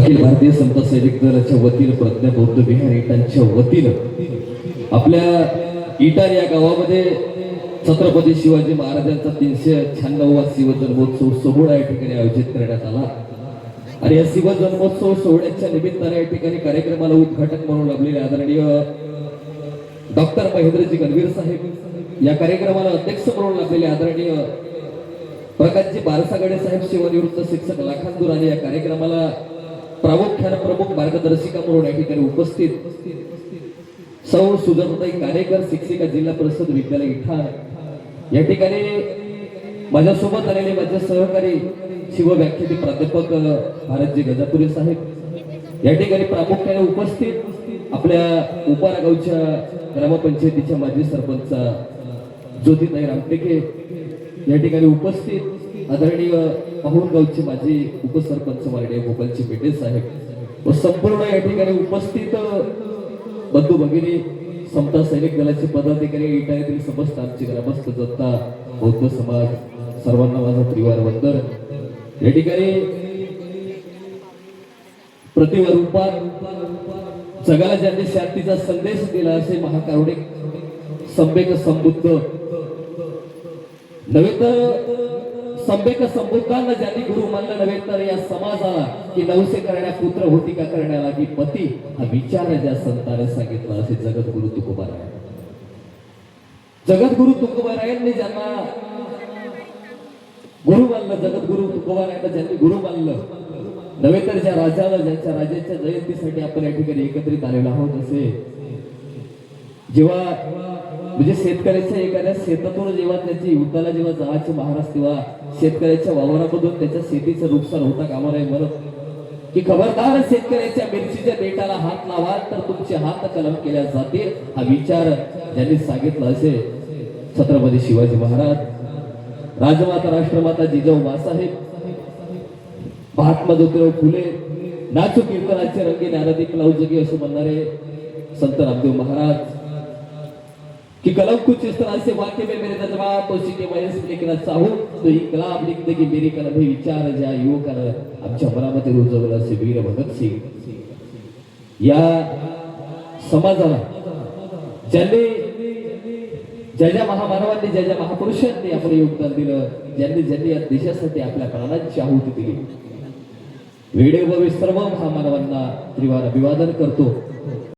अखिल भारतीय समता सैनिक दलाच्या वतीनं प्रज्ञा बौद्ध विहार इटांच्या वतीनं आपल्या इटार या गावामध्ये छत्रपती शिवाजी महाराजांचा 396वा शिवजन्मोत्सव सोहळा या ठिकाणी आयोजित करण्यात आला आणि या शिवजन्मोत्सव सोहळ्याच्या निमित्ताने या ठिकाणी कार्यक्रमाला उद्घाटक म्हणून लाभलेले आदरणीय डॉक्टर महेंद्रजी गणवीर साहेब, या कार्यक्रमाला अध्यक्ष म्हणून लाभलेले आदरणीय प्रकाशजी बारसागडे साहेब, सेवानिवृत्त शिक्षक लाखांदूर, आणि या कार्यक्रमाला प्रामुख्याने प्रमुख मार्गदर्शिका म्हणून या ठिकाणी उपस्थित सौ सुजाताताई कार्यकर, शिक्षिका, जिल्हा परिषद विद्यालय इठाण, या ठिकाणी माझ्यासोबत आलेले माझे सहकारी शिवव्याख्याते प्राध्यापक भारतजी गजापुरे साहेब, या ठिकाणी प्रामुख्याने उपस्थित आपल्या उपारा गावच्या ग्रामपंचायतीच्या माजी सरपंच ज्योतिताई रामटेके, या ठिकाणी उपस्थित आदरणीय पाहुणगावचे माजी उपसरपंच माननीय गोपालजी पेटे साहेब व संपूर्ण या ठिकाणी उपस्थित बंधू भगिनी, समता सैनिक दलाचे पदाधिकारी, इटा येथील समस्त आमचे ग्रामस्थ जनता, बौद्ध समाज, सर्वांना माझा परिवार वंदन. या ठिकाणी प्रतिमा रूपात जगाला ज्यांनी शांतीचा संदेश दिला असे महाकारुणिक संवेक संबुद्ध नव्हे तर संवेक संबुद्धांना ज्यांनी गुरु मानलं नव्हे तर या समाजाला की नवसे करण्या पुत्र होती का करण्याला की पती हा विचार ज्या संताने सांगितला असे जगद्गुरु तुकोबाराय. जगद्गुरु तुकोबारायांनी ज्यांना गुरु मानलं, जगद्गुरु तुकोबारायांना ज्यांनी गुरु मानलं नव्हे तर ज्या राजाला, ज्यांच्या राजाच्या जयंतीसाठी आपण या ठिकाणी एकत्रित आलेलो आहोत, असे जेव्हा म्हणजे शेतकऱ्याच्या एखाद्या शेतातून जेव्हा त्याची युद्धाला जेव्हा जायचे महाराज, तेव्हा शेतकऱ्याच्या वावरामधून त्याच्या शेतीचं नुकसान होता कामा नये म्हणत की खबरदार शेतकऱ्याच्या मिरचीच्या देठाला हात लावाल तर तुमचे हात कलम केल्या जातील, हा विचार ज्यांनी सांगितला असे छत्रपती शिवाजी महाराज, राजमाता राष्ट्रमाता जिजाऊ मासाहेब, महात्मा ज्योतिराव फुले, नाचू कीर्तनाचे रंगी ज्ञानदीप लावू जगी असे म्हणणारे संत रामदेव महाराज कि कलम कुछ इस तरह से वाक्य में मेरे जज्बात तो सीखे वयस लिखना चाहूं तो इन्कलाब लिख दे की मेरी कलम हे विचार ज्या युवकानं आमच्या मनामध्ये रुजवलं असे वीर भगतसिंग, या समाजाला ज्यांनी ज्या ज्या महामानवांनी, ज्या ज्या महापुरुषांनी आपलं योगदान दिलं, ज्यांनी ज्यांनी या देशासाठी आपल्या प्राणांची आहुती दिली, वेळेवर सर्व महामानवांना त्रिवार अभिवादन करतो.